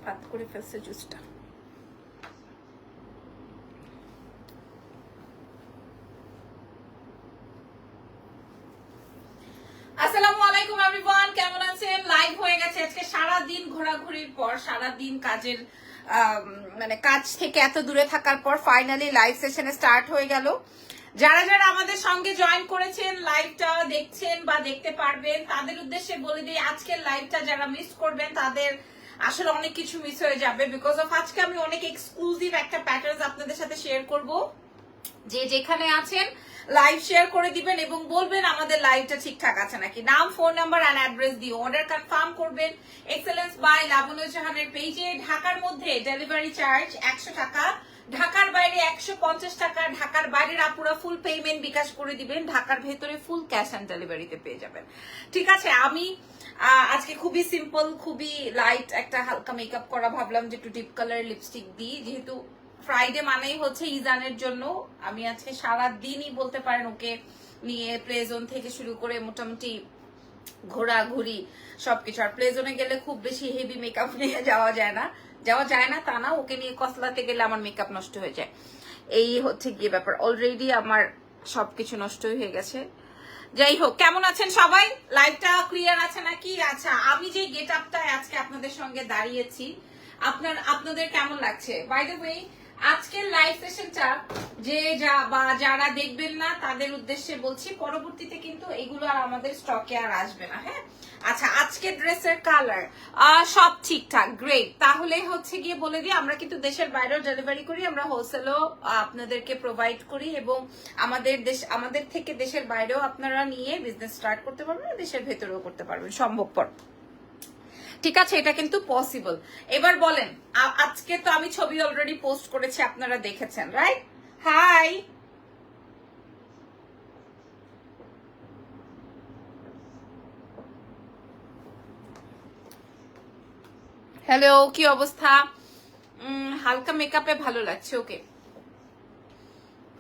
ভাত করে ফেলছে জুসটা। আসসালামু আলাইকুম এভরিওয়ান, কেমন আছেন? লাইভ হয়ে গেছে আজকে। সারা দিন ঘোরাঘুরির পর, সারা দিন কাজের মানে কাজ থেকে এত দূরে থাকার পর ফাইনালি লাইভ সেশনে স্টার্ট হয়ে গেল। যারা যারা আমাদের সঙ্গে জয়েন করেছেন, লাইভটা দেখছেন বা দেখতে পারবেন, তাদের উদ্দেশ্যে বলে দিই আজকের লাইভটা যারা মিস করবেন তাদের আসলে অনেক কিছু মিস হয়ে যাবে। বিকজ অফ আজকে আমি অনেক এক্সক্লুসিভ একটা প্যাটার্ন আপনাদের সাথে শেয়ার করব। যে যেখানে আছেন লাইভ শেয়ার করে দিবেন এবং বলবেন আমাদের লাইভটা ঠিকঠাক আছে নাকি। নাম, ফোন নাম্বার এন্ড অ্যাড্রেস দিয়ে অর্ডার কনফার্ম করবেন এক্সেলেন্স বাই লাবণ্য জাহানের পেজে। ঢাকার মধ্যে ডেলিভারি চার্জ 100 টাকা, ঢাকার বাইরে 150 টাকা। ঢাকার বাইরের আপুরা ফুল পেমেন্ট বিকাশ করে দিবেন, ঢাকার ভেতরে ফুল ক্যাশ অন ডেলিভারিতে পেয়ে যাবেন। ঠিক আছে, আমি আজকে খুবই সিম্পল, খুবই লাইট একটা হালকা মেকআপ করা, ভাবলাম যে একটু ডিপ কালার লিপস্টিক দিই। যেহেতু ফ্রাইডে মানেই হচ্ছে ইজানের জন্য, আমি আজকে সারা দিনই বলতে পারেন ওকে নিয়ে প্লে জোন থেকে শুরু করে মোটামুটি ঘোরাঘুরি সবকিছু। আর প্লে জোনে গেলে খুব বেশি হেভি মেকআপ নিয়ে যাওয়া যায় না তা না, ওকে নিয়ে কসলাতে গেলে আমার মেকআপ নষ্ট হয়ে যায়। এই হচ্ছে গিয়ে ব্যাপার। অলরেডি আমার সবকিছু নষ্ট হয়ে গেছে। যাই হোক, কেমন আছেন সবাই? লাইভটা ক্লিয়ার আছে নাকি? আচ্ছা, আমি যে গেট আপটায় আজকে আপনাদের সঙ্গে দাঁড়িয়েছি, আপনাদের কেমন লাগছে? বাই দ্য ওয়ে, আজকের লাইভ সেশনটা যারা দেখবেন না তাদের উদ্দেশ্যে বলছি, পরবর্তীতে কিন্তু এগুলো আর আমাদের স্টকে আর আসবে না। হ্যাঁ, আচ্ছা, আজকে ড্রেসের কালার সব ঠিকঠাক, গ্রেট। তাহলে হচ্ছে গিয়ে বলে দিই, আমরা কিন্তু দেশের বাইরেও ডেলিভারি করি, আমরা হোলসেলও আপনাদেরকে প্রোভাইড করি এবং আমাদের থেকে দেশের বাইরেও আপনারা নিয়ে বিজনেস স্টার্ট করতে পারবেন, দেশের ভেতরেও করতে পারবেন সম্ভবপর। ঠিক আছে, এটা কিন্তু পসিবল। এবার বলেন, আজকে তো আমি ছবি অলরেডি পোস্ট করেছি, আপনারা দেখেছেন, রাইট? হাই, হ্যালো, কি অবস্থা? হালকা মেকআপে ভালো লাগছে, ওকে।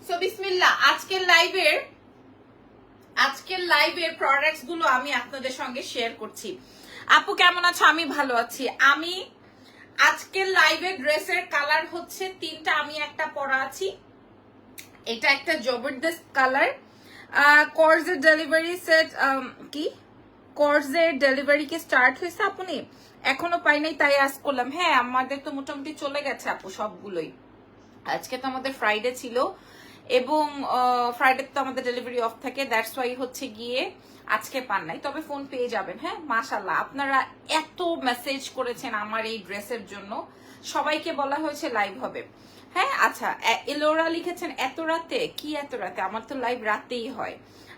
সো বিসমিল্লাহ, আজকের লাইভের প্রোডাক্টস গুলো আমি আপনাদের সঙ্গে শেয়ার করছি। আপু কেমন আছো? আমি ভালো আছি। আমি আজকের লাইভের ড্রেসের কালার হচ্ছে তিনটা। আমি একটা পরা আছি, এটা একটা জবরদস্ত কালার। কর্জের ডেলিভারি সেট কি কর্জের ডেলিভারি কি স্টার্ট হয়েছে আপনি? এখনো পাই নাই, তাই আজ করলাম। হ্যাঁ, আমাদের তো মোটামুটি চলে গেছে আপু সবগুলোই। আজকে তো আমাদের ফ্রাইডে ছিল এবং ফ্রাইডে তো আমাদের ডেলিভারি অফ থাকে, দ্যাটস ওয়াই হচ্ছে গিয়ে আজকে পান নাই, তবে ফোন পেয়ে যাবেন। হ্যাঁ, মাশাআল্লাহ, আপনারা এত মেসেজ করেছেন আমার এই ড্রেসের জন্য, সবাইকে বলা হয়েছে লাইভ হবে। হ্যাঁ, আচ্ছা, এলোরা লিখেছেন এত রাতে। কি এত রাতে? আমার তো লাইভ রাতেই হয়।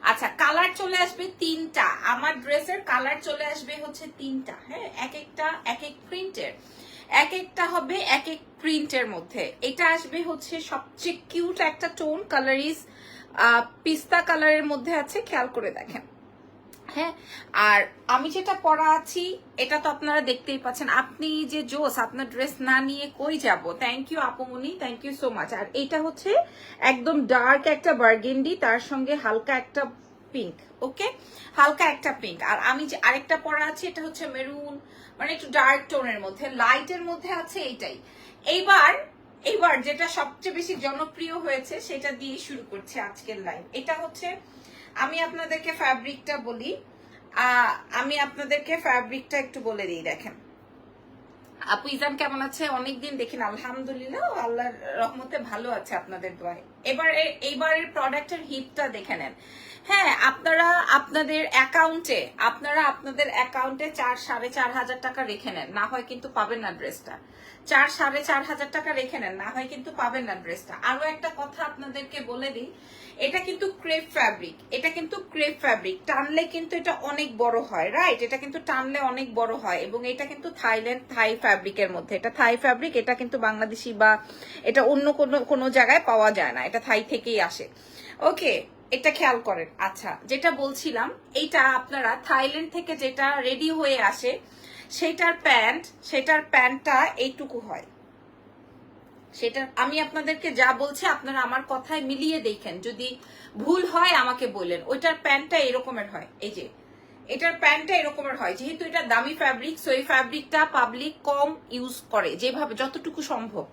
আচ্ছা, কালার চলে আসবে তিনটা, আমার ড্রেসের কালার চলে আসবে হচ্ছে তিনটা। হ্যাঁ, এক একটা এক এক প্রিন্টের, এক একটা হবে এক এক প্রিন্টের মধ্যে। এটা আসবে হচ্ছে সবচেয়ে কিউট একটা টোন, কালার ইজ পিস্তা কালারের মধ্যে আছে, খেয়াল করে দেখেন। হ্যাঁ, আর আমি যেটা পরা আছি এটা তো আপনারা দেখতেই পাচ্ছেন। আপনি যে জোস, আপনার ড্রেস না নিয়ে কই যাব। থ্যাংক ইউ আপুমনি, থ্যাংক ইউ সো মাচ। আর এটা হচ্ছে একদম ডার্ক একটা বার্গেন্ডি, তার সঙ্গে হালকা একটা পিঙ্ক। ওকে, হালকা একটা পিঙ্ক। আর আমি যে আরেকটা পরা আছি এটা হচ্ছে মেরুন, মানে একটু ডার্ক টোনের মধ্যে, লাইটের মধ্যে আছে এইটাই। এইবার যেটা সবচেয়ে বেশি জনপ্রিয় হয়েছে সেটা দিয়ে শুরু করছে আজকের লাইভ। এটা হচ্ছে, আমি আপনাদেরকে ফ্যাব্রিকটা বলি, একটু বলে দিই। দেখেন আপু ইজান কেমন আছে? অনেকদিন দেখেন, আলহামদুলিল্লাহ, আল্লাহর রহমতে ভালো আছে আপনাদের দোয়ায়। এইবারের প্রোডাক্টের হিটটা দেখে নেন। হ্যাঁ, আপনারা আপনাদের অ্যাকাউন্টে 4,500-4,500 টাকা রেখে নেন, না হয় কিন্তু পাবেন না ড্রেসটা। 4,500 টাকা রেখে নেন, না হয় কিন্তু পাবেন না ড্রেসটা। আরো একটা কথা আপনাদেরকে বলে দিই, এটা কিন্তু ক্রেপ ফ্যাব্রিক, টানলে কিন্তু এটা অনেক বড় হয়, রাইট? এটা কিন্তু টানলে অনেক বড় হয় এবং এটা কিন্তু থাই ফ্যাব্রিকের মধ্যে, এটা থাই ফ্যাব্রিক। এটা কিন্তু বাংলাদেশি বা এটা অন্য কোনো জায়গায় পাওয়া যায় না, এটা থাই থেকেই আসে। ওকে, এটা খেয়াল করেন। আচ্ছা, যেটা বলছিলাম, এইটা আপনারা থাইল্যান্ড থেকে যেটা রেডি হয়ে আসে সেটার প্যান্টটা এইটুকু হয়, সেটা আমি আপনাদেরকে যা বলছি আপনারা আমার কথায় মিলিয়ে দেখেন, যদি ভুল হয় আমাকে বললেন। ওইটার প্যান্টটা এরকমের হয়, এই যে এটার প্যান্টটা এরকমের হয়, যেহেতু এটা দামি ফ্যাব্রিক, সো এই ফ্যাব্রিকটা পাবলিক কম ইউজ করে, যেভাবে যতটুকু সম্ভব।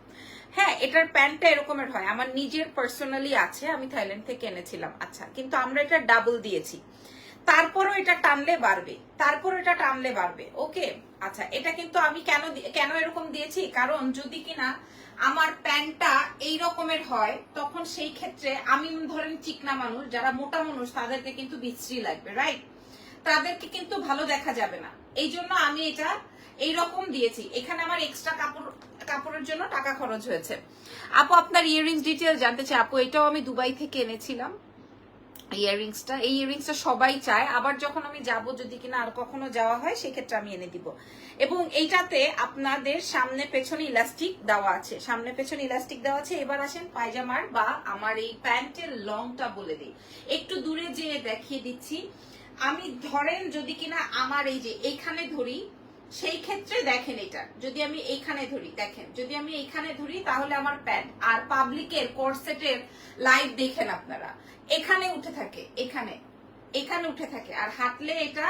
হ্যাঁ, এটার প্যান্টটা এরকমের হয়, আমার নিজের পার্সোনালি আছে, আমি থাইল্যান্ড থেকে এনেছিলাম। আচ্ছা, কিন্তু আমরা এটা ডাবল দিয়েছি, তারপরও এটা টানলে বাড়বে, তারপর এটা টানলে বাড়বে। ওকে, আচ্ছা, এটা কিন্তু আমি কেন এরকম দিয়েছি, কারণ যদি কিনা আমার প্যান্টটা এই রকমের হয়, তখন সেই ক্ষেত্রে আমি ধরেন চিকনা মানুষ, যারা মোটা মানুষ তাদেরকে কিন্তু বিশ্রী লাগবে, রাইট? তাদেরকে কিন্তু ভালো দেখা যাবে না। এই জন্য আমি এটা এইরকম দিয়েছি। এখানে আমার এক্সট্রা কাপড়ের জন্য টাকা খরচ হয়েছে। আপু আপনার ইয়াররিংস ডিটেইলস জানতে চাই। আপু এটাও আমি দুবাই থেকে এনেছিলাম। এই ইয়াররিংসটা সবাই চায়, আবার যখন আমি যাব, যদি কিনা আর কখনো যাওয়া হয় সেক্ষেত্রে আমি এনে দিব। এবং এইটাতে আপনাদের সামনে পেছনে ইলাস্টিক দেওয়া আছে, সামনে পেছনে ইলাস্টিক দেওয়া আছে। এবার আসেন পায়জামার বা আমার এই প্যান্টের লংটা বলে দিই, একটু দূরে যেয়ে দেখিয়ে দিচ্ছি। আমি ধরেন যদি কিনা আমার এই যে এইখানে ধরি, সেই ক্ষেত্রে দেখেন, এটা যদি আমি এইখানে ধরি, দেখেন যদি আমি এইখানে ধরি তাহলে আমার প্যান্ট আর পাবলিকের কোরসেটের লাইভ দেখেন আপনারা, এখানে উঠে থাকে, এখানে উঠে থাকে, আর হাঁটলে এটা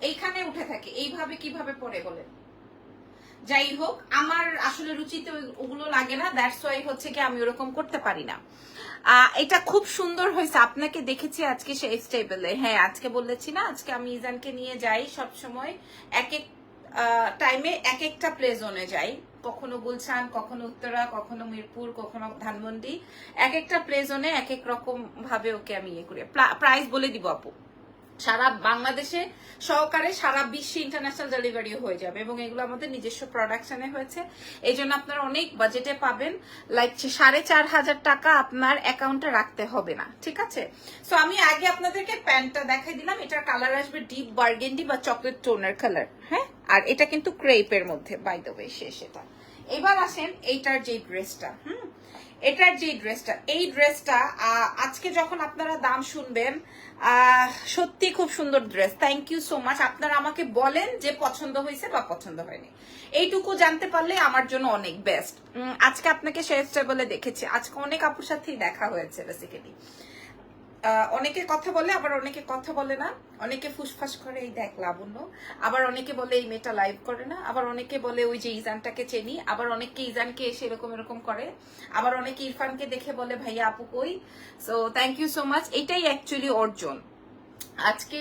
এইখানে উঠে থাকে। এইভাবে কিভাবে পরে বলেন? যাই হোক, আমার আসলে রুচিতে ওগুলো লাগে না, দ্যাটস ওয়াই হচ্ছে কি আমি ওরকম করতে পারি না। এটা খুব সুন্দর হয়েছে, আপনাকে দেখেছি আজকে শেফ টেবিলে। হ্যাঁ, আজকে বলেছি না, আজকে আমি ইজানকে নিয়ে যাই সব সময়, এক এক টাইমে এক একটা প্লে জোনে যাই, কখনো গুলশান, কখনো উত্তরা, কখনো মিরপুর, কখনো ধানমন্ডি। এক একটা প্লে জোনে এক এক রকম ভাবে ওকে আমি ইয়ে করি। প্রাইস বলে দিব আপু, সারা বাংলাদেশে সহকারে সারা বিশ্বে ইন্টারন্যাশনাল ডেলিভারি হয়ে যাবে, এবং এগুলো আমাদের নিজস্ব প্রোডাকশনে হয়েছে। এই জন্য আপনারা অনেক বাজেটে পাবেন, লাইক 4,500 টাকা আপনার অ্যাকাউন্টে রাখতে হবে না, ঠিক আছে? সো আমি আগে আপনাদেরকে প্যান্টটা দেখাই দিলাম, এটার কালার আসবে ডিপ বার্গেন্ডি বা চকলেট টোনের কালার। হ্যাঁ, আর এটা কিন্তু ক্রেপের মধ্যে, বাই দ্য ওয়ে শেষ এটা। এবার আসেন এইটার যে ড্রেসটা, এটার যে ড্রেসটা, এই ড্রেসটা আজকে যখন আপনারা দাম শুনবেন, সত্যি খুব সুন্দর dress. Thank you so much. আপনারা আমাকে বলেন যে পছন্দ হয়েছে বা পছন্দ হয়নি, এইটুকু জানতে পারলে আমার জন্য অনেক বেস্ট। আজকে আপনাকে শেফ টেবিলে দেখেছি, আজকে অনেক আপুর সাথেই দেখা হয়েছে বেসিক্যালি। অনেকে কথা বলে, আবার অনেকে কথা বলে না, অনেকে ফুসফাস করে, এই দেখ লাবণ্য, আবার অনেকে বলে এই মেয়েটা লাইভ করে না, আবার অনেকে বলে ওই যে ইজানটাকে চেনি, আবার অনেকে ইজানকে এসে এরকম করে, আবার অনেকে ইরফানকে দেখে বলে ভাইয়া আপু কই। So thank you so much. এটাই অ্যাকচুয়ালি অর্জন। আজকে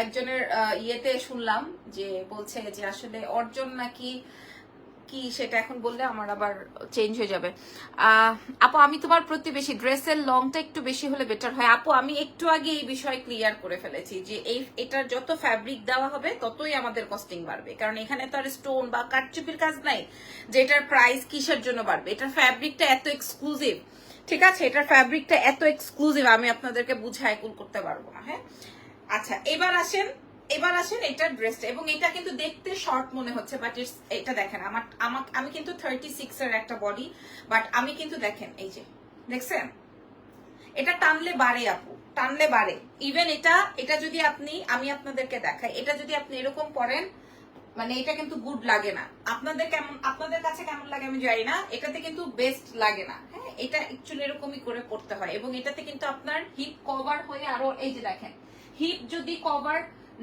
একজনের ইয়েতে শুনলাম যে বলছে যে আসলে অর্জন নাকি কি, সেটা এখন বললে আমার আবার চেঞ্জ হয়ে যাবে। আপু আমি তোমার প্রতিবেশী, ড্রেসের লংটা একটু বেশি হলে বেটার হয়। আপু আমি একটু আগে এই বিষয়ে ক্লিয়ার করে ফেলেছি যে এটার যত ফ্যাব্রিক দেওয়া হবে ততই আমাদের কস্টিং বাড়বে, কারণ এখানে তো আর স্টোন বা কাটচুপির কাজ নাই যে এটার প্রাইস কিসের জন্য বাড়বে। এটার ফ্যাব্রিকটা এত এক্সক্লুসিভ, ঠিক আছে? এটার ফ্যাব্রিকটা এত এক্সক্লুসিভ, আমি আপনাদেরকে বুঝায় কুল করতে পারবো না। হ্যাঁ, আচ্ছা, এবার আসেন এটার ড্রেসটা, এবং এটা কিন্তু দেখতে শর্ট মনে হচ্ছে, বাট এটা দেখেন আমি কিন্তু 36 এর একটা বডি, বাট আমি কিন্তু দেখেন এই যে দেখছেন, এটা টানলে বাড়ে আপু, টানলে বাড়ে। ইভেন এটা যদি আমি আপনাদেরকে দেখাই, এটা যদি আপনি এরকম পরেন, মানে এটা কিন্তু গুড লাগে না। আপনাদের কাছে কেমন লাগে আমি জানি না, এটাতে কিন্তু বেস্ট লাগে না। হ্যাঁ, এটা অ্যাকচুয়ালি এরকমই করে পড়তে হয়, এবং এটাতে কিন্তু আপনার হিপ কভার হয়ে আরো, এই যে দেখেন, হিপ যদি কভার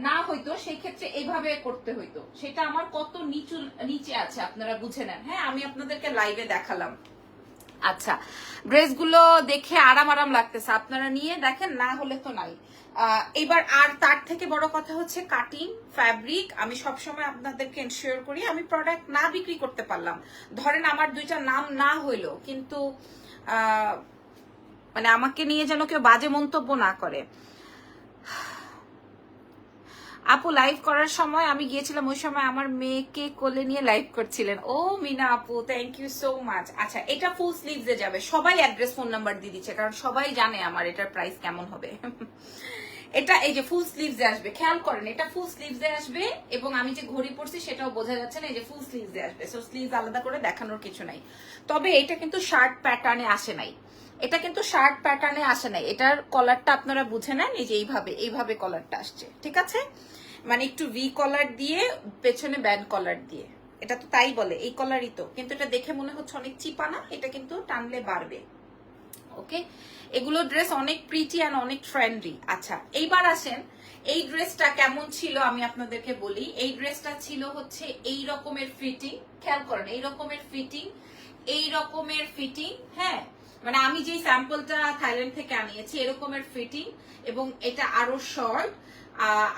না হইতো সেই ক্ষেত্রে এইভাবে করতে হইতো, সেটা আমার কত নিচে আছে আপনারা বুঝে নেন। হ্যাঁ, আমি আপনাদেরকে লাইভে দেখালাম। আচ্ছা, ড্রেসগুলো দেখে আরাম লাগতেছে, আপনারা নিয়ে দেখেন, না হলে তো নাই। এবার আর তার থেকে বড় কথা হচ্ছে কাটিং ফ্যাব্রিক। আমি সবসময় আপনাদেরকে এনশিওর করি, আমি প্রোডাক্ট না বিক্রি করতে পারলাম, ধরেন আমার দুইটা নাম না হইলো, কিন্তু মানে আমাকে নিয়ে যেন কেউ বাজে মন্তব্য না করে। আপু লাইভ করার সময় আমি গিয়েছিলাম, ওই সময় আমার মেয়েকে কোলে নিয়ে লাইভ করছিলেন। ও মিনা আপু, থ্যাংক ইউ সো মাচ। আচ্ছা, এটা ফুল স্লিভসে যাবে, সবাই অ্যাড্রেস ফোন নাম্বার দিয়ে দিচ্ছে, কারণ সবাই জানে আমার এটার প্রাইস কেমন হবে। এটা এই যে ফুল স্লিভসে আসবে, খেয়াল করেন, এটা ফুল স্লিভসে আসবে, এবং আমি যে ঘড়ি পরছি সেটাও বোঝা যাচ্ছে না, এই যে ফুল স্লিভসে আসবে। সো স্লিভস আলাদা করে দেখানোর কিছু নাই, তবে এটা কিন্তু শার্ট প্যাটার্নে আসে নাই, এটা কিন্তু শার্ট প্যাটার্নে আসে নাই। এটার কলারটা আপনারা বুঝে নেন, এই যে এইভাবে কলারটা আসছে, ঠিক আছে? মানে একটু ভি কলার দিয়ে, পেছনে ব্যান্ড কলার দিয়ে, এটা তো তাই বলে, এই কলারই তো, কিন্তু এটা দেখে মনে হচ্ছে অনেক চিপা না, এটা কিন্তু টানলে বাড়বে। ওকে, এগুলো ড্রেস অনেক প্রিটি অ্যান্ড অনেক ট্রেন্ডি। আচ্ছা, এইবার আসেন এই ড্রেসটা কেমন ছিল আমি আপনাদেরকে বলি। এই ড্রেসটা ছিল হচ্ছে এই রকমের ফিটিং, খেয়াল করেন এই রকমের ফিটিং, এই রকমের ফিটিং, হ্যাঁ, মানে আমি যে স্যাম্পলটা থাইল্যান্ড থেকে আনিয়েছি এরকমের ফিটিং, এবং এটা আরো শর্ট,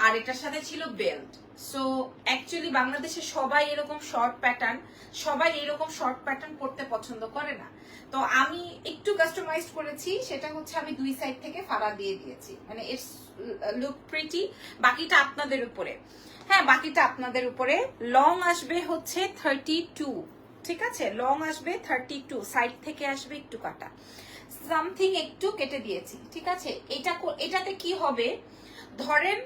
আর এটার সাথে ছিল বেল্ট। সো অ্যাকচুয়ালি বাংলাদেশে সবাই এরকম শর্ট প্যাটার্ন, সবাই এরকম শর্ট প্যাটার্ন পরতে পছন্দ করে না। তো আমি একটু কাস্টমাইজ করেছি, সেটা হচ্ছে আমি দুই সাইড থেকে ফাড়া দিয়ে দিয়েছি, মানে ইটস লুক প্রিটি। বাকিটা আপনাদের উপরে, হ্যাঁ বাকিটা আপনাদের উপরে। লং আসবে হচ্ছে 32, ঠিক আছে, লং আসবে 32, সাইড থেকে আসবে একটু কাটা, সামথিং একটু কেটে দিয়েছি, ঠিক আছে। এটাতে কি হবে, ধরেন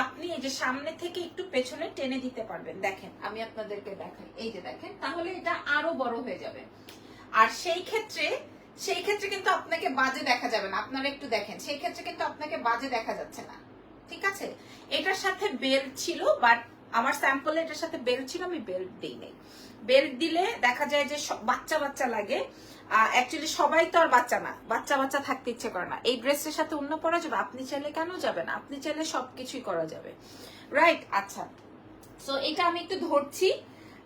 আপনি এই যে সামনে থেকে একটু পেছনে টেনে দিতে পারবেন, দেখেন আমি আপনাদেরকে দেখাই, এই যে দেখেন, তাহলে এটা আরো বড় হয়ে যাবে। আর সেই ক্ষেত্রে কিন্তু আপনাকে বাজে দেখা যাবে না, আপনারা একটু দেখেন, সেই ক্ষেত্রে কিন্তু আপনাকে বাজে দেখা যাচ্ছে না, ঠিক আছে। এটার সাথে বেল্ট ছিল, বাট আমার স্যাম্পলে এটার সাথে বেল্ট ছিল, আমি বেল্ট দিই নাই। বেল্ট দিলে দেখা যায় যে বাচ্চা বাচ্চা লাগে, অ্যাকচুয়ালি সবাই তো আর বাচ্চা না, বাচ্চা বাচ্চা থাকতে ইচ্ছে করে না। এই ড্রেসের সাথে অন্য পরা যাবে, আপনি চাইলে কেন যাবে না, আপনি চাইলে সবকিছুই করা যাবে, রাইট। আচ্ছা, সো এটা আমি একটু ধরছি,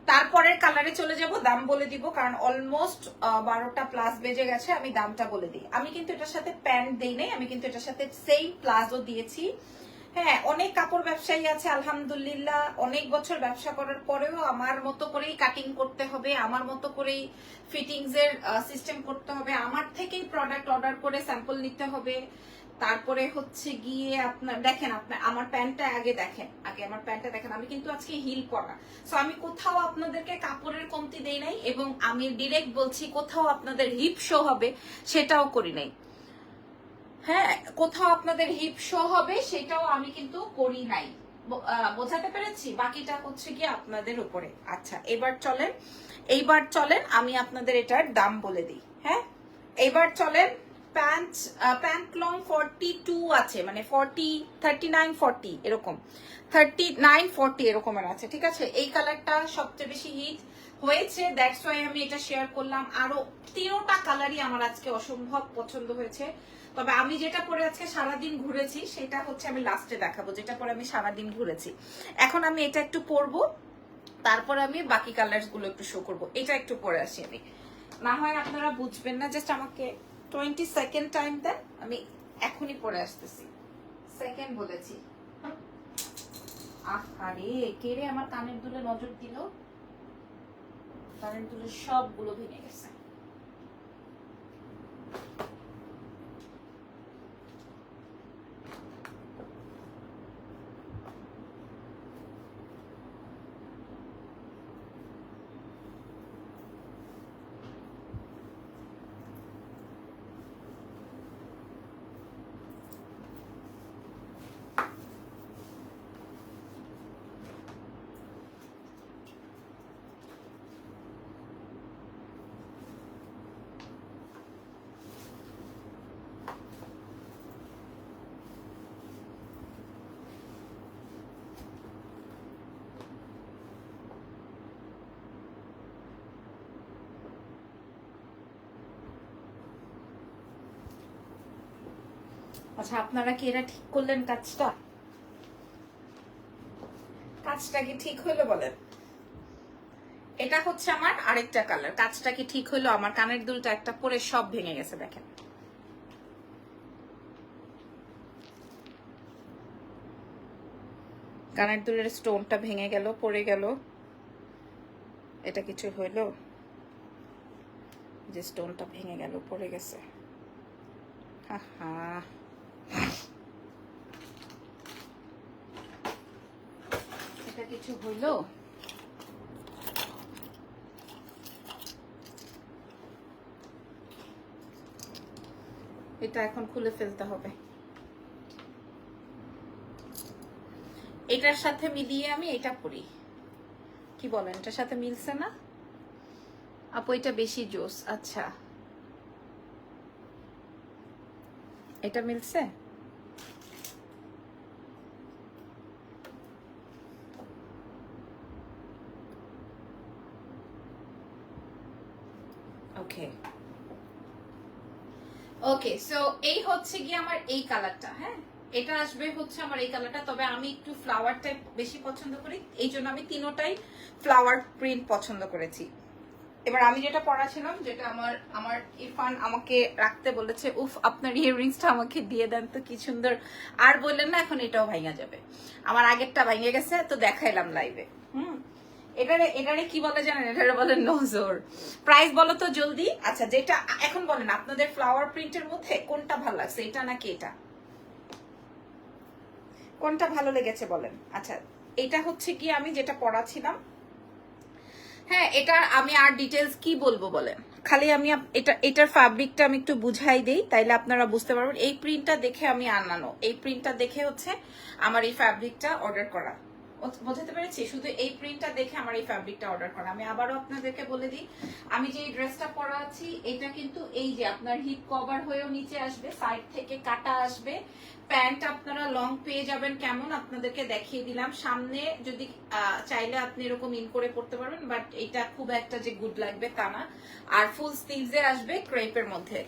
তারপরের কালারে চলে যাব, দাম বলে দিব, কারণ অলমোস্ট 12টা প্লাস বেজে গেছে, আমি দামটা বলে দিই। আমি কিন্তু এটার সাথে প্যান্ট দেই নাই, আমি কিন্তু এটার সাথে সেম প্লাজো দিয়েছি। হ্যাঁ, অনেক কাপড় ব্যবসায়ী আছে আলহামদুলিল্লাহ, অনেক বছর ব্যবসা করার পরেও আমার মতো করেই কাটিং করতে হবে, আমার মতো করেই ফিটিংস এর সিস্টেম করতে হবে, আমার থেকেই প্রোডাক্ট অর্ডার করে স্যাম্পল নিতে হবে। তারপরে হচ্ছে গিয়ে আপনার দেখেন, আপনার আমার প্যান্টটা আগে দেখেন, আগে আমার প্যান্টটা দেখেন, আমি কিন্তু আজকে হিল পরা। সো আমি কোথাও আপনাদেরকে কাপড়ের কমতি দেই নাই, এবং আমি ডিরেক্ট বলছি কোথাও আপনাদের হিপ শো হবে সেটাও করি নাই। হ্যাঁ, কোথাও আপনাদের হিপ শো হবে সেটাও আমি কিন্তু করি নাই, বোঝাতে পেরেছি। বাকিটা হচ্ছে কি আপনাদের উপরে। আচ্ছা, এইবার চলেন আমি আপনাদের এটার দাম বলে দিই। হ্যাঁ, এইবার চলেন, প্যান্ট লং 42 আছে, মানে 40, 39, 40 এরকম, 39, 40 এরকমের আছে, ঠিক আছে। এই কালারটা সবচেয়ে বেশি হিট হয়েছে, দ্যাটস ওয়াই আমি এটা শেয়ার করলাম। আরো 3টা কালারই আমার আজকে অসম্ভব পছন্দ হয়েছে, তবে আমি যেটা পরে আজকে সারাদিন ঘুরেছি সেটা হচ্ছে আমি লাস্টে দেখাবো, যেটা পরে আমি সারাদিন ঘুরেছি। এখন আমি এটা একটু পরবো, তারপর আমি বাকি কালার্স গুলো একটু শো করবো। এটা একটু পরে আসি আমি, না হয় আপনারা বুঝবেন না, জাস্ট আমাকে 20 সেকেন্ড টাইম দেন, আমি এখনই পরে আসতেছি। সেকেন্ড বলেছি। আরে কে রে আমার কানের দুলে নজর দিল, কানের দুলে সবগুলো ভেঙে গেছে। আচ্ছা, আপনারা কি এটা ঠিক করলেন কাজটা? কাজটা কি ঠিক হইলো বলেন? এটা হচ্ছে আমার আরেকটা কালার, কাজটা কি ঠিক হইলো? আমার কানের দুলটা একটা পরে সব ভেঙে গেছে, দেখেন। কানের দুলের স্টোনটা ভেঙে গেল, পড়ে গেল, এটা কিছু হইলো? যে স্টোনটা ভেঙে গেল, পড়ে গেছে, এটা কিছু হইলো? এটা এখন খুলে ফেলতে হবে। এটার সাথে মিলিয়ে আমি এটা পরি, কি বলেন? এটার সাথে মিলছে না আপু? এটা বেশি জোস। আচ্ছা, এটা মিলছে। ওকে ওকে, সো এই হচ্ছে কি আমার এই কালারটা। হ্যাঁ, এটা আসবে হচ্ছে আমার এই কালারটা, তবে আমি একটু ফ্লাওয়ার টাইপ বেশি পছন্দ করি, এই জন্য আমি তিনোটাই ফ্লাওয়ার প্রিন্ট পছন্দ করেছি। এবার আমি যেটা পড়াছিলাম, যেটা আমার আমার ইরফান আমাকে রাখতে বলেছে, উফ আপনার ইয়াররিংসটা আমাকে দিয়ে দেন তো, কি সুন্দর। আর বললেন না এখন এটাও ভাঙা যাবে, আমার আগেরটা ভেঙে গেছে তো দেখাইলাম লাইভে। এটারে কি বলে জানেন? এটারে বলে নজর। প্রাইস বলো তো জলদি। আচ্ছা, যেটা এখন বলেন আপনাদের ফ্লাওয়ার প্রিন্টের মধ্যে কোনটা ভালো লাগছে, এটা নাকি এটা? কোনটা ভালো লেগেছে বলেন। আচ্ছা, এটা হচ্ছে কি আমি যেটা পড়াছিলাম। হ্যাঁ, এটা আমি আর ডিটেলস কি বলবো বলেন, খালি আমি এটার ফ্যাব্রিকটা আমি একটু বুঝাই দেই, তাইলে আপনারা বুঝতে পারবেন। এই প্রিন্টটা দেখে আমি আনানো, এই প্রিন্টটা দেখে হচ্ছে আমার এই ফ্যাব্রিকটা অর্ডার করা। বোঝাতে পেরেছি? শুধু এই প্রিন্টটা দেখে আমার এই ফ্যাব্রিকটা অর্ডার করা। আমি আবারও আপনাদেরকে বলে দিই, আমি যে ড্রেসটা পরা আছি এটা কিন্তু এই যে আপনার হিপ কভার হয়েও নিচে আসবে, সাইড থেকে কাটা আসবে। প্যান্ট আপনারা লং পেয়ে যাবেন, কেমন আপনাদেরকে দেখিয়ে দিলাম। সামনে যদি চাইলে আপনি এরকম ইন করে পড়তে পারবেন, বাট এটা খুব একটা যে গুড লাগবে তা না। আর ফুল স্লিভসে আসবে ক্রেপের মধ্যে।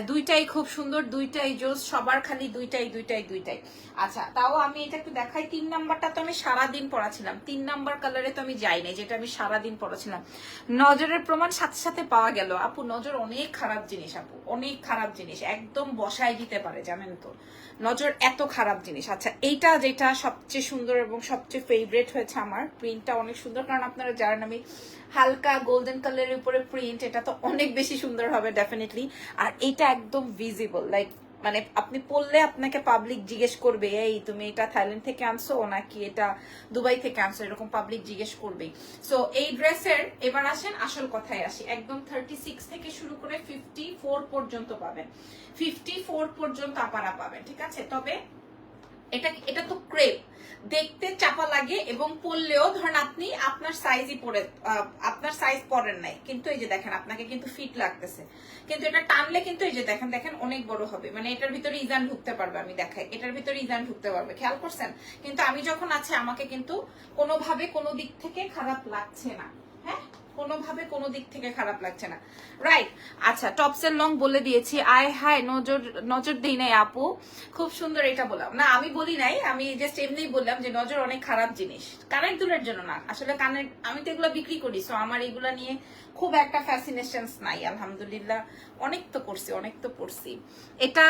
দুইটাই খুব সুন্দর, দুইটাই জোস, সবার খালি দুইটাই দুইটাই দুইটাই। আচ্ছা, তাও আমি এটা একটু দেখাই। 3 নাম্বারটা তো আমি সারাদিন পড়াছিলাম, 3 নাম্বার কালারে তো আমি যাই নাই, যেটা আমি সারাদিন পড়াছিলাম। নজরের প্রমাণ সাথে সাথে পাওয়া গেল। আপু নজর অনেক খারাপ জিনিস, আপু অনেক খারাপ জিনিস, একদম বসায় দিতে পারে, জানেন তো নজর এত খারাপ জিনিস। আচ্ছা, এইটা যেটা সবচেয়ে সুন্দর এবং সবচেয়ে ফেভারিট হয়েছে আমার, প্রিন্টটা অনেক সুন্দর, কারণ আপনারা জানেন আমি হালকা গোল্ডেন কালারের উপরে প্রিন্ট, এটা তো অনেক বেশি সুন্দর হবে ডেফিনেটলি। আর এটা একদম ভিজিবল, লাইক মানে আপনি পড়লে আপনাকে পাবলিক জিজ্ঞেস করবে, এই তুমি এটা থাইল্যান্ড থেকে আনছো নাকি এটা দুবাই থেকে আনছো, এরকম পাবলিক জিজ্ঞেস করবে। সো এই ড্রেসের এবার আসেন আসল কথায় আসি, একদম 36 থেকে শুরু করে 54 পর্যন্ত পাবেন, 54 পর্যন্ত আপারা পাবেন, ঠিক আছে। তবে এটা তো ক্রেপ, দেখতে চাপা লাগে এবং পরলেও ধরেন আপনি আপনার সাইজই পরে, আপনার সাইজ পরেন নাই, কিন্তু এই যে দেখেন আপনাকে কিন্তু ফিট লাগতেছে, কিন্তু এটা টানলে কিন্তু এই যে দেখেন দেখেন অনেক বড় হবে, মানে এটার ভিতরে ইজান ঢুকতে পারবে, আমি দেখাই এটার ভিতরে ইজান ঢুকতে পারবে, খেয়াল করছেন? কিন্তু আমি যখন আছে আমাকে কিন্তু কোনোভাবে কোনো দিক থেকে খারাপ লাগছে না, হ্যাঁ কোনোভাবে কোনো দিক থেকে খারাপ লাগছে না, রাইট। আচ্ছা, টপসের লং বলে দিয়েছি। আয় হায়, নজর নজর দিই নাই আপু, খুব সুন্দর এটা বললাম না, আমি বলি নাই, আমি জাস্ট এমনিই বললাম যে নজর অনেক খারাপ জিনিস, কানের দুলের জন্য না, আসলে কানের আমি তো এগুলো বিক্রি করি, সো আমার এগুলা নিয়ে খুব একটা ফ্যাসিনেশন নাই, আলহামদুলিল্লাহ। অনেক তো করছি, অনেক তো পড়ছি। এটা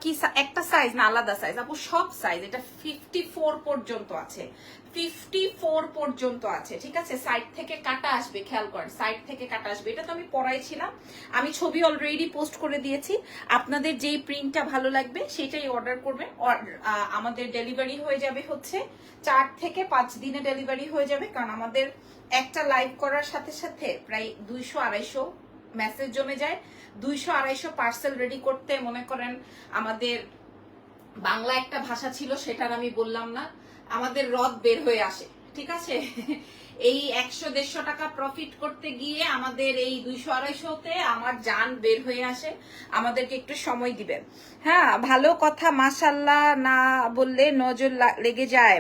কি একটা সাইজ না আলাদা সাইজ আপু? সব সাইজ, এটা 54 পর্যন্ত আছে, 54 পর্যন্ত আছে, ঠিক আছে। সাইড থেকে কাটা আসবে, খেয়াল করেন সাইড থেকে কাটা আসবে। এটা তো আমি পড়াইছিলাম, আমি ছবি অলরেডি পোস্ট করে দিয়েছি। আপনাদের যেই প্রিন্টটা ভালো লাগবে সেটাই অর্ডার করবেন। আমাদের ডেলিভারি হয়ে যাবে হচ্ছে 4 থেকে 5 দিনে ডেলিভারি হয়ে যাবে, কারণ আমাদের একটা লাইভ করার সাথে সাথে প্রায় 200-250 মেসেজ জমে যায়। 200-250 পার্সেল রেডি করতে মনে করেন আমাদের বাংলা একটা ভাষা ছিল, সেটার আমি বললাম না, আমাদের রদ বের হয়ে আসে, ঠিক আছে। এই 100-150 টাকা প্রফিট করতে গিয়ে আমাদের এই 200-250-তে আমার জান বের হয়ে আসে। আমাদেরকে একটু সময় দিবেন। হ্যাঁ, ভালো কথা, মাশাল্লাহ না বললে নজর লেগে যায়,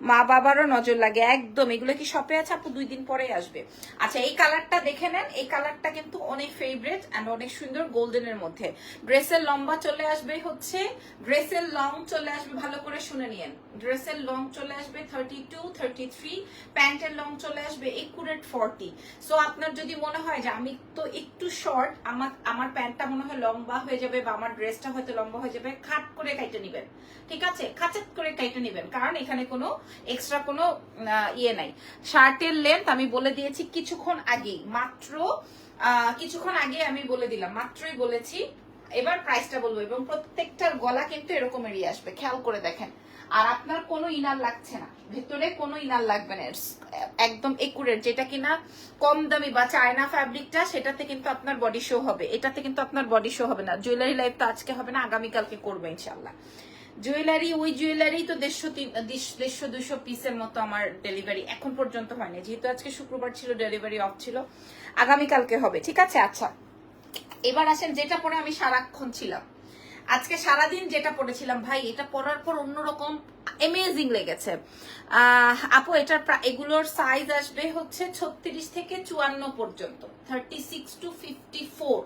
মা বাবারও নজর লাগে, একদম। এগুলো কি শপে আছে আপু? 2 দিন পরে আসবে। আচ্ছা, এই কালারটা দেখে নেন, এই কালারটা কিন্তু অনেক ফেভারিট এন্ড অনেক সুন্দর, গোল্ডেনের মধ্যে। ড্রেসের লম্বা চলে আসবে হচ্ছে, ড্রেসের লং চলে আসবে, ভালো করে শুনে নিয়েন, ড্রেসের লং চলে আসবে 32-33, প্যান্টের লং চলে আসবে একুরেট 40। সো আপনার যদি মনে হয় যে আমি তো একটু শর্ট, আমার প্যান্টটা মনে হয় লম্বা হয়ে যাবে বা আমার ড্রেসটা হয়তো লম্বা হয়ে যাবে, খাট করে কাইটে নিবেন, ঠিক আছে, খাচাত করে কাইটে নিবেন, কারণ এখানে কোনো এক্সট্রা কোনো ইয়ে নাই। শার্টের লেন্থ আমি বলে দিয়েছি কিছুক্ষণ আগেই, মাত্র কিছুক্ষণ আগে আমি বলে দিলাম, মাত্রই বলেছি। এবার প্রাইসটা বলবো, এবং প্রত্যেকটার গলা কিন্তু এরকমেরই আসবে, খেয়াল করে দেখেন। আর আপনার কোনো ইনার লাগছে না, ভেতরে কোনো ইনার লাগবে না, একদম একুরেট। যেটা কিনা কম দামি বা চায়না ফ্যাব্রিকটা, সেটাতে কিন্তু আপনার বডি শো হবে, এটাতে কিন্তু আপনার বডি শো হবে না। জুয়েলারি লাইভ তো আজকে হবে না, আগামীকালকে করবো ইনশাল্লাহ। জুয়েলারি, ওই জুয়েলারি তো 150-200 পিসের মতো আমার ডেলিভারি এখন পর্যন্ত হয়নি, যেহেতু আজকে শুক্রবার ছিল, ডেলিভারি অফ ছিল, আগামীকালকে হবে, ঠিক আছে। আচ্ছা, এবার আসেন যেটা পরে আমি সারাক্ষণ ছিলাম, আজকে সারাদিন যেটা পড়েছিলাম ভাই, এটা পরার পর অন্যরকম অ্যামেজিং লেগেছে। আপু এগুলোর সাইজ আসবে হচ্ছে 36 থেকে 54 পর্যন্ত, 36 to 54,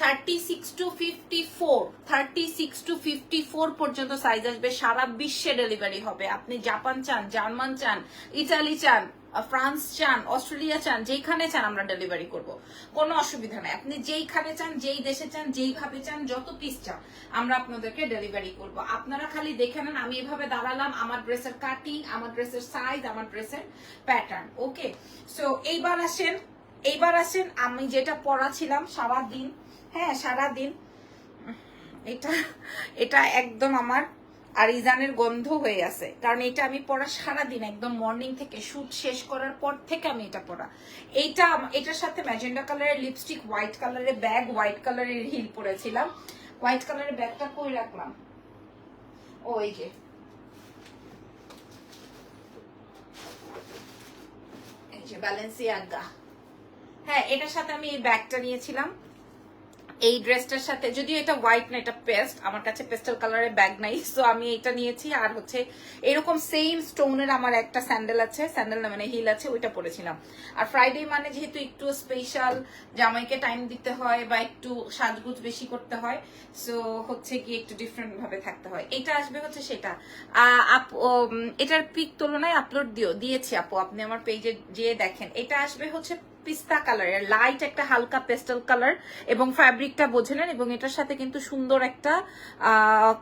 36 to 54, 36 to 54 পর্যন্ত সাইজ আসবে। সারা বিশ্বে ডেলিভারি হবে। আপনি জাপান চান, জার্মান চান, ইতালি চান, ফ্রান্স চান, অস্ট্রেলিয়া চান, যেখানে চান আমরা ডেলিভারি করব, কোনো অসুবিধা নাই। আপনি যেইখানে চান, যেই দেশে চান, যেইভাবে চান, যত পিস চান আমরা আপনাদেরকে ডেলিভারি করব। আপনারা খালি দেখে নেন, আমি এভাবে দাঁড়ালাম, আমার ড্রেসের কাটিং, আমার ড্রেসের সাইজ, আমার ড্রেসের প্যাটার্ন। ওকে, সো এইবার আসেন আমি যেটা পড়াছিলাম সারাদিন। হ্যাঁ, সারাদিন এটা একদম আমার আর ইজানের গন্ধ হয়ে আছে, কারণ এটা আমি পড়া সারাদিন, একদম মর্নিং থেকে শুট শেষ করার পর থেকে আমি এটা পড়া। এটার সাথে ম্যাজেন্ডা কালারের লিপস্টিক, হোয়াইট কালারের ব্যাগ, হোয়াইট কালারের হিল পরেছিলাম। হোয়াইট কালারের ব্যাগটা কই রাখলাম? ও এই যে ব্যালেন্সিয়াগা। হ্যাঁ, এটার সাথে আমি এই ব্যাগটা নিয়েছিলাম। এই ড্রেসটার সাথে, যদিও এটা হোয়াইট না, এটা পেস্ট, আমার কাছে পেস্টাল কালারের ব্যাগ নাই, সো আমি এটা নিয়েছি। আর হচ্ছে এরকম সেম স্টোনের আমার একটা স্যান্ডেল আছে, স্যান্ডেল না মানে হিল আছে, ওইটা পরেছিলাম। আর ফ্রাইডে মানে যেহেতু একটু স্পেশাল, জামাইকে টাইম দিতে হয় বা একটু সাজগুজ বেশি করতে হয়, সো হচ্ছে কি একটু ডিফারেন্ট ভাবে থাকতে হয়। এটা আসবে হচ্ছে সেটা। এটার পিক তুলনায় আপলোড দিয়েছি আপু, আপনি আমার পেজে যেয়ে দেখেন। এটা আসবে হচ্ছে পিস্তা কালারের, লাইট একটা হালকা পেস্টাল কালার, এবং ফ্যাব্রিকটা বোঝেলেন। এবং এটার সাথে কিন্তু সুন্দর একটা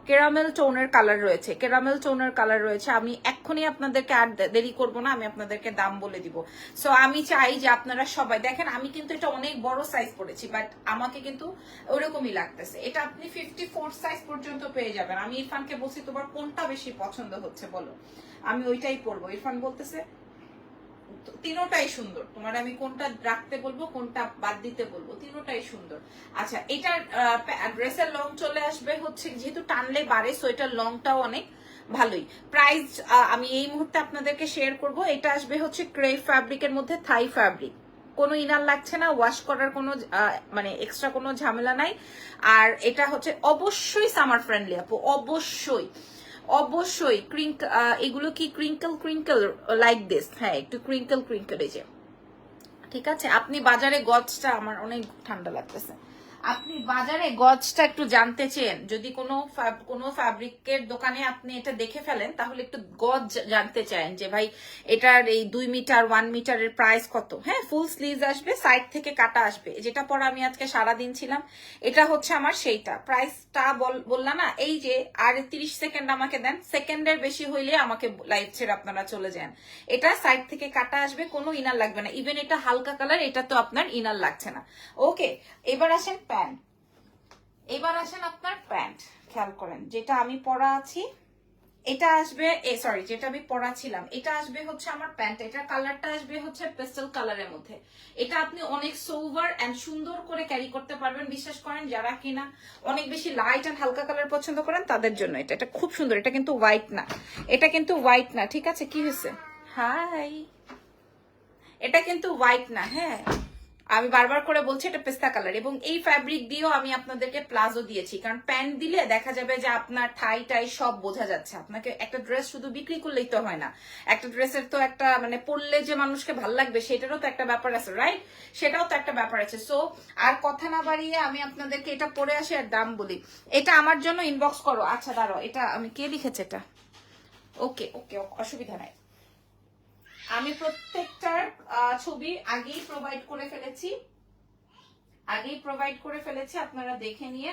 ক্যারামেল টোনের কালার রয়েছে, ক্যারামেল টোনের কালার রয়েছে। আমি এক্ষুনি আপনাদেরকে আর দেরি করব না, আমি আপনাদেরকে দাম বলে দিব। সো আমি চাই যে আপনারা সবাই দেখেন, আমি কিন্তু এটা অনেক বড় সাইজ পড়েছি, বাট আমাকে কিন্তু ওরকমই লাগতেছে। এটা আপনি 54 সাইজ পর্যন্ত পেয়ে যাবেন। আমি ইরফানকে বলছি তোমার কোনটা বেশি পছন্দ হচ্ছে বলো, আমি ওইটাই পরবো। ইরফান বলতেছে তিনোটাই সুন্দর, তোমার আমি কোনটা রাখতে বলবো, কোনটা বাদ দিতে বলবো, তিনোটাই সুন্দর। আচ্ছা, এটার ড্রেসের লং চলে আসবে হচ্ছে, যেহেতু টানলে বাড়ে, সো এটার লংটাও অনেক ভালোই। প্রাইস আমি এই মুহূর্তে আপনাদেরকে শেয়ার করব। এটা আসবে হচ্ছে ক্রেপ ফ্যাব্রিকের মধ্যে, থাই ফ্যাব্রিক, কোনো ইনার লাগছে না, ওয়াশ করার কোনো মানে এক্সট্রা কোনো ঝামেলা নাই। আর এটা হচ্ছে অবশ্যই সামার ফ্রেন্ডলি আপু, অবশ্যই অবশ্যই। এগুলো কি ক্রিঙ্কল লাইক দিস, হ্যাঁ একটু ক্রিঙ্কল এই যে, ঠিক আছে। আপনি বাজারে গজটা, আমার অনেক ঠান্ডা লাগতেছে, আপনি বাজারে গজটা একটু জানতে চেন, যদি কোনো ফ্যাব্রিকের দোকানে আপনি এটা দেখে ফেলেন, তাহলে একটু গজ জানতে চান যে ভাই এটার এই 2 মিটার 1 মিটারের প্রাইস কত। হ্যাঁ, ফুল স্লিভস আসবে, সাইড থেকে কাটা আসবে, যেটা পরে আমি আজকে সারাদিন ছিলাম। এটা হচ্ছে আমার সেইটা। প্রাইসটা বললাম না, এই যে আর 30 সেকেন্ড আমাকে দেন, সেকেন্ডের বেশি হইলে আমাকে লাইভ ছেড়ে আপনারা চলে যান। এটা সাইড থেকে কাটা আসবে, কোনো ইনার লাগবে না। ইভেন এটা হালকা কালার, এটা তো আপনার ইনার লাগছে না। ওকে, এবার আসেন প্যান্ট। এবার আসেন আপনার প্যান্ট, খেয়াল করেন যেটা আমি পরা আছি, এটা আসবে সরি, যেটা আমি পরা ছিলাম, এটা আসবে হচ্ছে আমার প্যান্ট। এটার কালারটা আসবে হচ্ছে পেস্টেল কালারের মধ্যে। এটা আপনি অনেক সোভার এন্ড সুন্দর করে ক্যারি করতে পারবেন। বিশ্বাস করেন, যারা কিনা অনেক বেশি লাইট এন্ড হালকা কালার পছন্দ করেন তাদের জন্য এটা খুব সুন্দর। এটা কিন্তু হোয়াইট না, এটা কিন্তু হোয়াইট না, ঠিক আছে। কি হয়েছে? হাই, এটা কিন্তু হোয়াইট না। হ্যাঁ, আমি বারবার করে বলছি এটা পেস্তা কালার। এবং এই ফ্যাব্রিক দিয়েও আমি আপনাদেরকে প্লাজো দিয়েছি, কারণ প্যান্ট দিলে দেখা যাবে যে আপনার থাই টাই সব বোঝা যাচ্ছে। আপনাকে একটা ড্রেস শুধু বিক্রি করলেই তো হয় না, একটা ড্রেসের তো একটা মানে পরলে যে মানুষকে ভাল লাগবে সেটারও তো একটা ব্যাপার আছে, রাইট? সেটাও তো একটা ব্যাপার আছে। সো আর কথা না বাড়িয়ে আমি আপনাদেরকে এটা পরে আসি আর দাম বলি। এটা আমার জন্য ইনবক্স করো। আচ্ছা দাঁড়াও, এটা আমি কে লিখেছে এটা? ওকে ওকে, অসুবিধা নাই। আমি প্রত্যেকটার ছবি আগেই প্রোভাইড করে ফেলেছি, আপনারা দেখে নিয়ে।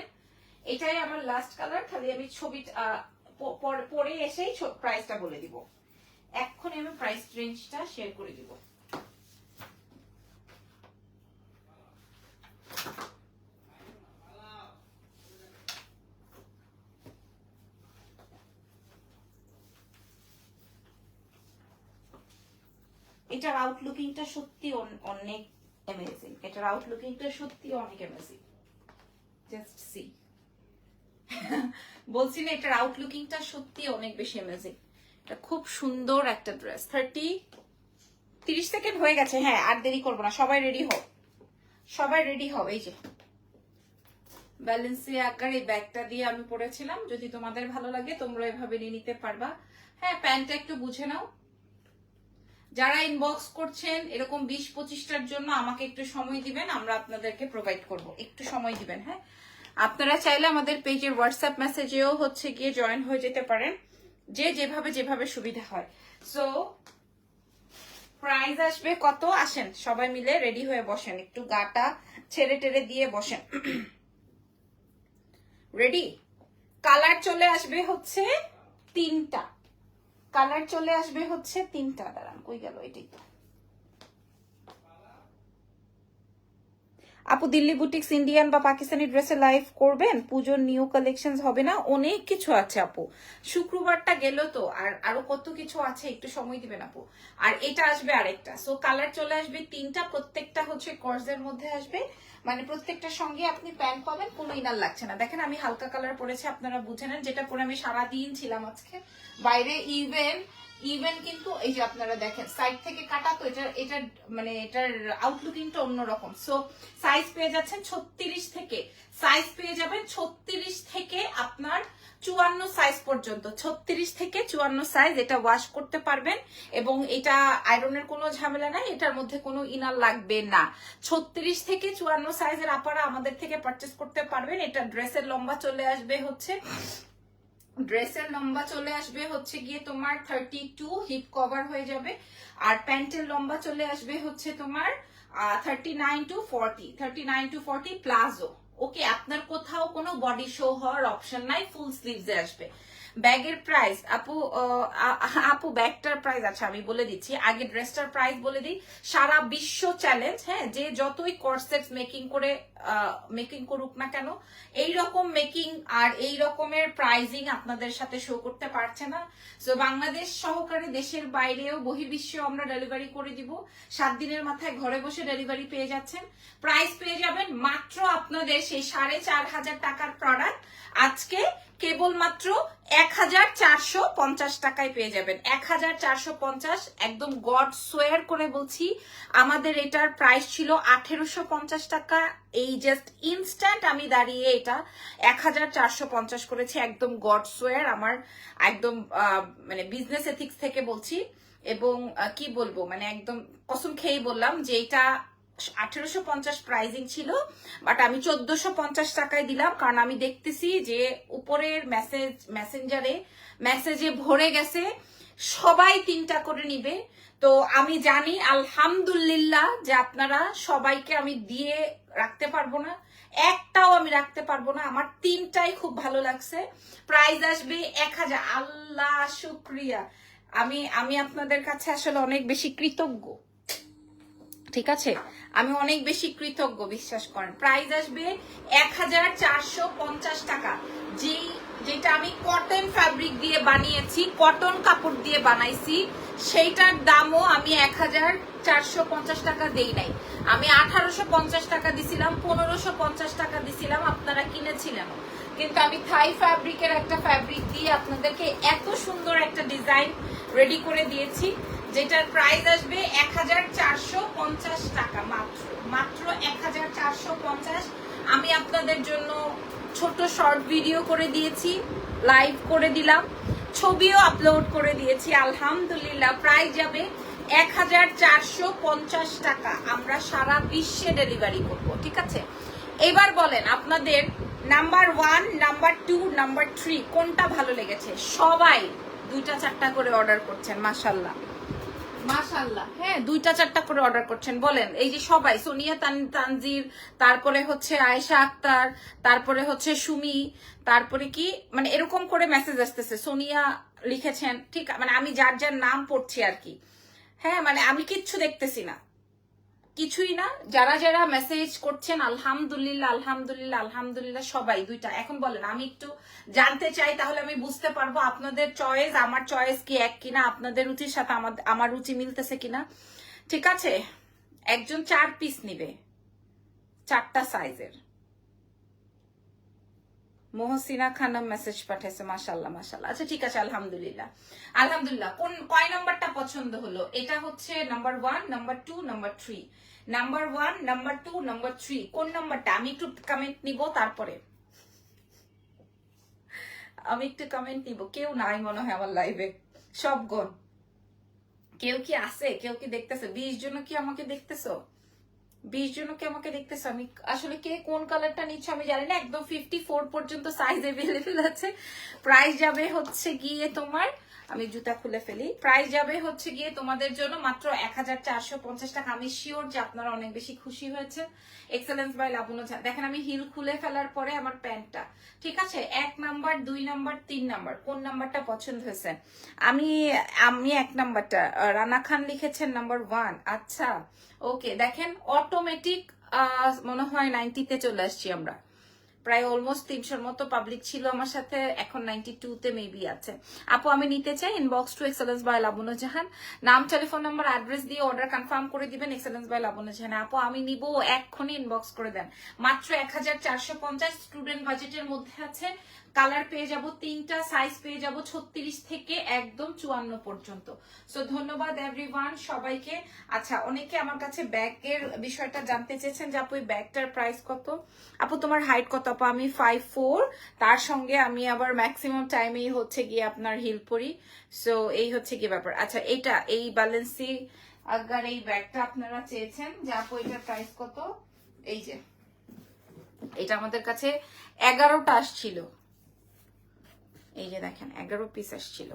এটাই আমার লাস্ট কালার, খালি আমি ছবি পরে এসেই প্রাইসটা বলে দিব। এক্ষুনি আমি প্রাইস রেঞ্জটা শেয়ার করে দিব। এটার আউটলুকিংটা সত্যি অনেক অ্যামেজিং, এটার আউটলুকিংটা সত্যি অনেক অ্যামেজিং। জাস্ট সি, বলছি না, এটার আউটলুকিংটা সত্যি অনেক বেশি অ্যামেজিং। এটা খুব সুন্দর একটা ড্রেস। 30 সেকেন্ড হয়ে গেছে। হ্যাঁ, আর দেরি করবো না, সবাই রেডি হও, সবাই রেডি হও। এই যে ব্যালেন্সিয়াগার এই ব্যাগটা দিয়ে আমি পরেছিলাম। যদি তোমাদের ভালো লাগে তোমরা এভাবে নিয়ে নিতে পারবা। হ্যাঁ, প্যান্টটা একটু বুঝে নাও। যারা ইনবক্স করছেন এরকম 20-25টার জন্য আমাকে একটু সময় দিবেন, আমরা আপনাদেরকে প্রোভাইড করব, একটু সময় দিবেন। হ্যাঁ, আপনারা চাইলে আমাদের পেজের হোয়াটসঅ্যাপ মেসেজেও হচ্ছে গিয়ে জয়েন হয়ে যেতে পারেন, যে যেভাবে সুবিধা হয়। সো প্রাইস আসবে কত? আসেন সবাই মিলে রেডি হয়ে বসেন, একটু গাটা ছেড়ে টেড়ে দিয়ে বসেন। রেডি? কালার চলে আসবে হচ্ছে 3টা। কালার চলে আসবে হচ্ছে 3টা। দাঁড়ান, কই গেল? এটাই তো। আপু দিল্লি বুটিক্স ইন্ডিয়ান বা পাকিস্তানি ড্রেসে লাইভ করবেন? পুজোর নিউ কালেকশন হবে না? অনেক কিছু আছে আপু, শুক্রবারটা গেল তো, আর আরো কত কিছু আছে, একটু সময় দিবেন আপু। আর এটা আসবে আরেকটা। সো কালার চলে আসবে 3টা, প্রত্যেকটা হচ্ছে কর্সের মধ্যে আসবে, মানে প্রত্যেকটার সঙ্গে আপনি প্যান্ট পাবেন, কোনো ইনার লাগছে না। দেখেন আমি হালকা কালার পরেছি, আপনারা বুঝে নেন, যেটা পরে আমি সারাদিন ছিলাম আজকে বাইরে। ইভেন কিন্তু এই যে আপনারা দেখেন সাইড থেকে কাটা তো, এটা মানে এটার আউটলুকিংটা অন্যরকম। সো সাইজ পেয়ে যাচ্ছেন 36 থেকে, সাইজ পেয়ে যাবেন 36 থেকে আপনার 54 সাইজ পর্যন্ত। 36 থেকে 54 সাইজ, এটা ওয়াশ করতে পারবেন এবং এটা আয়রনের কোনো ঝামেলা নাই, এটার মধ্যে কোনো ইনার লাগবে না। 36 থেকে 54 সাইজের আপনারা আমাদের থেকে পারচেস করতে পারবেন। এটা ড্রেসের লম্বা চলে আসবে হচ্ছে গিয়ে তোমার 32, হিপ কভার হয়ে যাবে। আর প্যান্টের লম্বা চলে আসবে হচ্ছে তোমার 39 to 40 প্লাজো। ওকে, আপনার কোথাও কোনো বডি শো হওয়ার অপশন নাই, ফুল স্লিভসে আসবে। ব্যাগের প্রাইস আপু ব্যাগটার প্রাইস আচ্ছা আমি বলে দিচ্ছি, আগে ড্রেসটার প্রাইস বলে দিই। সারা বিশ্ব চ্যালেঞ্জ, হ্যাঁ, যে যতই কর্সেটস মেকিং করুক না কেন, এই রকম মেকিং আর এই রকমের প্রাইজিং আপনাদের সাথে শো করতে পারছে না। সো বাংলাদেশ সহকারে দেশের বাইরেও বহির্বিশ্বেও আমরা ডেলিভারি করে দিব। 7 দিনের মাথায় ঘরে বসে ডেলিভারি পেয়ে যাচ্ছেন। প্রাইস পেয়ে যাবেন মাত্র আপনাদের সেই 4,500 টাকার প্রোডাক্ট আজকে কেবলমাত্র 1,450 টাকায় পেয়ে যাবেন। 1,450, একদম গড সোয়ার করে বলছি, আমাদের এটার প্রাইস ছিল 1,850 টাকা। এই জাস্ট ইনস্ট্যান্ট আমি দাঁড়িয়ে এটা 1,450 করেছি, একদম গড সোয়ার, আমার একদম মানে বিজনেস এথিক্স থেকে বলছি। এবং কি বলবো, মানে একদম কসম খেয়েই বললাম যে এটা 1,850 প্রাইজিং ছিল, বাট আমি 1,450 টাকায় দিলাম, কারণ আমি দেখতেছি যে উপরের মেসেজে ভরে গেছে, সবাই 3টা করে নিবে। তো আমি জানি আলহামদুলিল্লাহ যে আপনারা সবাইকে আমি দিয়ে রাখতে পারবো না, একটাও আমি রাখতে পারবো না, আমার 3টাই খুব ভালো লাগছে। প্রাইস আসবে 1,000। আল্লাহ শুক্রিয়া, আমি আপনাদের কাছে আসলে অনেক বেশি কৃতজ্ঞ, ঠিক আছে, আমি অনেক বেশি কৃতজ্ঞ, বিশ্বাস করেন। প্রাইস আসবে 1,450 টাকা, যেটা আমি কটন ফ্যাব্রিক দিয়ে বানিয়েছি, কটন কাপড় দিয়ে বানাইছি, সেইটার দামও আমি 1,450 টাকা দেই নাই। আমি 1,850 টাকা দিছিলাম, 1,550 টাকা দিছিলাম, আপনারা কিনেছিলেন। কিন্তু আমি থাই ফ্যাব্রিকের একটা ফ্যাব্রিক দিয়ে আপনাদেরকে এত সুন্দর একটা ডিজাইন রেডি করে দিয়েছি, যেটার প্রাইস আসবে 1,450 টাকা, মাত্র 1,450। আমি আপনাদের জন্য ছোট শর্ট ভিডিও করে দিয়েছি, লাইভ করে দিলাম, ছবিও আপলোড করে দিয়েছি। আলহামদুলিল্লাহ প্রাইস যাবে 1,450 টাকা। আমরা সারা বিশ্বে ডেলিভারি করব, ঠিক আছে। এবার বলেন আপনাদের নাম্বার 1, নাম্বার 2, নাম্বার 3 কোনটা ভালো লেগেছে? সবাই 2টা-4টা করে অর্ডার করছেন, মাশাআল্লাহ মাশাআল্লাহ। হ্যাঁ, 2টা-4টা করে অর্ডার করছেন। বলেন, এই যে সবাই, সোনিয়া তানজির, তারপরে হচ্ছে আয়েশা আক্তার, তারপরে হচ্ছে সুমি, তারপরে কি মানে এরকম করে মেসেজ আসতেছে। সোনিয়া লিখেছেন, ঠিক, মানে আমি যার যার নাম পড়ছি আর কি। হ্যাঁ, মানে আমি কিচ্ছু দেখতেছি না, কিছুই না। যারা যারা মেসেজ করছেন আলহামদুলিল্লাহ আলহামদুলিল্লাহ আলহামদুলিল্লাহ, সবাই 2টা। এখন বলেন, আমি একটু জানতে চাই, তাহলে আমি বুঝতে পারবো আপনাদের চয়েস আমার চয়েস কি এক কিনা, আপনাদের রুচির সাথে আমার রুচি মিলতেছে কিনা, ঠিক আছে। একজন 4 পিস নিবে, 4টা সাইজের, মোহসিনা খানম মেসেজ পাঠাইছে, মাশাআল্লাহ মাশাআল্লাহ। আচ্ছা ঠিক আছে, আলহামদুলিল্লাহ আলহামদুলিল্লাহ। কয় নাম্বারটা পছন্দ হলো? এটা হচ্ছে number 1, number 2, number 3। Number 1, number 2, number 3 কোন নাম্বারটা? আমি একটু কমেন্ট নিব, তারপরে আমি একটু কমেন্ট নিব। কেউ নাই মনে হয় আমার লাইভে, সব গন। কেউ কি আছে? কেউ কি দেখতেছে? 20 জন কি আমাকে দেখতেছো? 20 জন কি আমাকে দেখতেছো? আমি আসলে কে কোন কালারটা নিচ্ছ আমি জানি না। একদম 54 পর্যন্ত সাইজ अवेलेबल আছে। প্রাইস যাবে হচ্ছে গিয়ে তোমার, আমি জুতা খুলে ফেলি, প্রাইস যাবে হচ্ছে গিয়ে তোমাদের জন্য মাত্র 1450 টাকা। আমি শিওর যে আপনারা অনেক বেশি খুশি হয়েছে। এক্সেলেন্স বাই লাবণ্য ঝা। দেখেন আমি হিল খুলে ফেলার পরে আমার প্যান্টটা ঠিক আছে। 1 নাম্বার, 2 নাম্বার, 3 নাম্বার কোন নাম্বারটা পছন্দ হয়েছে? আমি আমি 1 নাম্বারটা, রানা খান লিখেছেন নাম্বার 1। আচ্ছা ওকে, দেখেন অটোমেটিক মনে হয় 90-তে চলে আসছি আমরা। প্রায় অলমোস্ট 300-র মতো পাবলিক ছিল আমার সাথে, এখন 92-তে মেবি আছে। আপু আমি নিতে চাই, ইনবক্স টু এক্সেলেন্স বাই লাবণ্য জাহান, নাম টেলিফোন নাম্বার অ্যাড্রেস দিয়ে অর্ডার কনফার্ম করে দিবেন এক্সেলেন্স বাই লাবণ্য জাহান। আপু আমি নিব, এক্ষুনি ইনবক্স করে দেন। মাত্র 1450, স্টুডেন্ট বাজেটের মধ্যে আছে। কালার পেয়ে যাব 3টা, সাইজ পেয়ে যাব 36 থেকে একদম 54 পর্যন্ত। সো ধন্যবাদ এভরিওয়ান সবাইকে। আচ্ছা অনেকে আমার কাছে ব্যাগের বিষয়টা জানতে চেয়েছেন যে আপু এই ব্যাগটার প্রাইস কত? আপু তোমার হাইট কত? আপু আমি 5'4", তার সঙ্গে আমি আবার ম্যাক্সিমাম টাইমেই হচ্ছে গিয়ে আপনার হিল পরি। সো এই হচ্ছে কি ব্যাপার। আচ্ছা এটা এই ব্যালেন্সি আগার এই ব্যাগটা আপনারা চেয়েছেন যে আপু এটার প্রাইস কত? এই যে এটা আমাদের কাছে 11টা আসছিল, এই যে দেখেন 11 পিস আসছিল,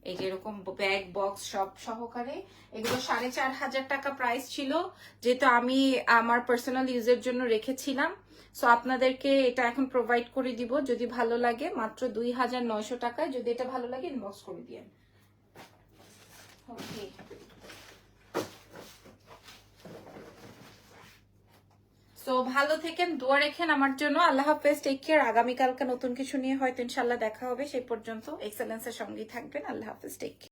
এই যে এরকম ব্যাগ বক্স সব সহকারে। এগুলো 4500 টাকা প্রাইস ছিল, যেহেতু আমি আমার পার্সোনাল ইউজের জন্য রেখেছিলাম। সো আপনাদেরকে এটা এখন প্রোভাইড করে দিব, যদি ভালো লাগে মাত্র 2900 টাকায়। যদি এটা ভালো লাগে ইনবক্স করে দিয়েন। ওকে সো ভালো থেকেন, দোয়া রেখেন আমার জন্য। আল্লাহ হাফেজ, টেক কেয়ার। আগামীকালকে নতুন কিছু নিয়ে হয়তো ইনশাল্লাহ দেখা হবে, সেই পর্যন্ত এক্সেলেন্সের সঙ্গেই থাকবেন। আল্লাহ হাফেজ, টেক কেয়ার।